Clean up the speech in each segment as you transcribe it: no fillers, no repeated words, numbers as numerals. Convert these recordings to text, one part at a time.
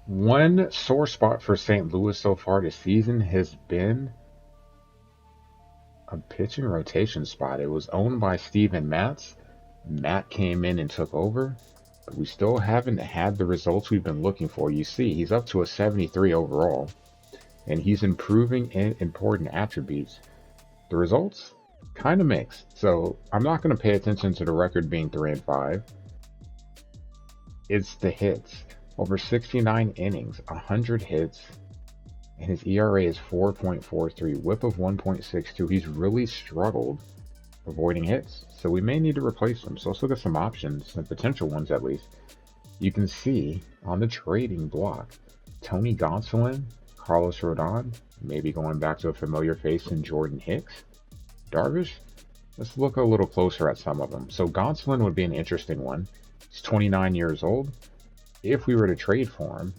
One sore spot for St. Louis so far this season has been a pitching rotation spot. It was owned by Steven Matz. Matt came in and took over, but we still haven't had the results we've been looking for. You see, he's up to a 73 overall, and he's improving in important attributes. The results? Kind of mixed. So I'm not going to pay attention to the record being 3-5. It's the hits. Over 69 innings, 100 hits, and his ERA is 4.43, whip of 1.62. He's really struggled avoiding hits, so we may need to replace him. So let's look at some options, some potential ones at least. You can see on the trading block, Tony Gonsolin, Carlos Rodon, maybe going back to a familiar face in Jordan Hicks. Darvish, let's look a little closer at some of them. So Gonsolin would be an interesting one. He's 29 years old. If we were to trade for him,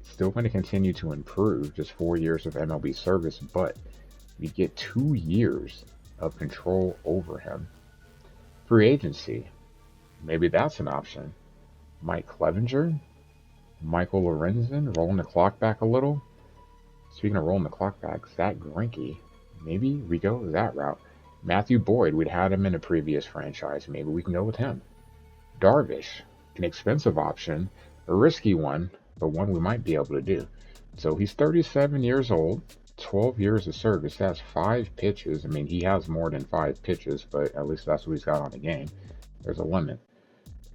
still going to continue to improve, just 4 years of MLB service, but we get 2 years of control over him. Free agency, maybe that's an option. Mike Clevenger, Michael Lorenzen, rolling the clock back a little. Speaking of rolling the clock back, Zach Greinke, maybe we go that route. Matthew Boyd, we'd had him in a previous franchise, maybe we can go with him. Darvish, an expensive option, a risky one, but one we might be able to do. So he's 37 years old, 12 years of service. That's 5 pitches. I mean, he has more than 5 pitches, but at least that's what he's got on the game. There's a limit.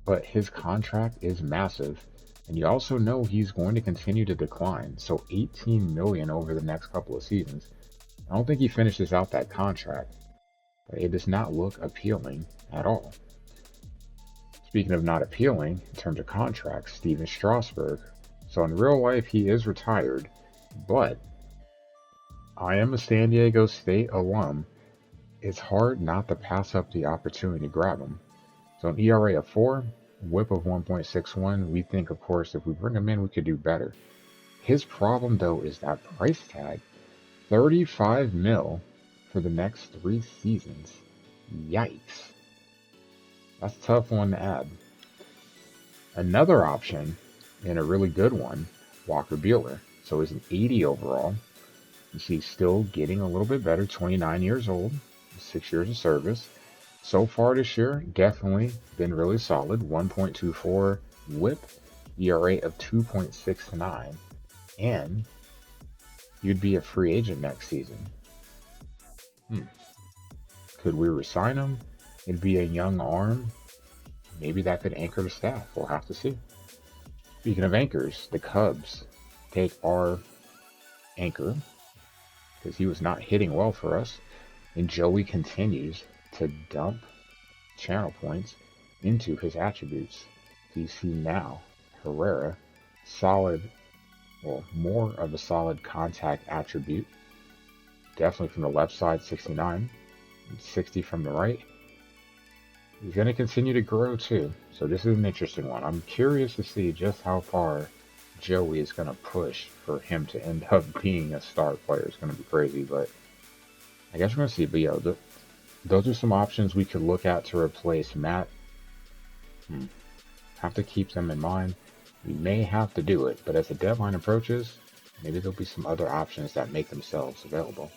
But his contract is massive, and you also know he's going to continue to decline. So 18 million over the next couple of seasons. I don't think he finishes out that contract. It does not look appealing at all. Speaking of not appealing, in terms of contracts, Steven Strasburg. So in real life, he is retired, but I am a San Diego State alum. It's hard not to pass up the opportunity to grab him. So an ERA of 4, whip of 1.61. We think, of course, if we bring him in, we could do better. His problem, though, is that price tag. 35 mil for the next 3 seasons. Yikes. That's a tough one to add. Another option, and a really good one, Walker Buehler. So he's an 80 overall. You see, still getting a little bit better, 29 years old, 6 years of service. So far this year, definitely been really solid. 1.24 whip, ERA of 2.69. And you'd be a free agent next season. Could we resign him? It'd be a young arm. Maybe that could anchor the staff. We'll have to see. Speaking of anchors, the Cubs take our anchor because he was not hitting well for us. And Joey continues to dump channel points into his attributes. So you see now Herrera, solid, well, more of a solid contact attribute. Definitely from the left side, 69, and 60 from the right. He's going to continue to grow too. So this is an interesting one. I'm curious to see just how far Joey is going to push for him to end up being a star player. It's going to be crazy, but I guess we're going to see. But yeah, those are some options we could look at to replace Matt. Have to keep them in mind. We may have to do it, but as the deadline approaches, maybe there'll be some other options that make themselves available.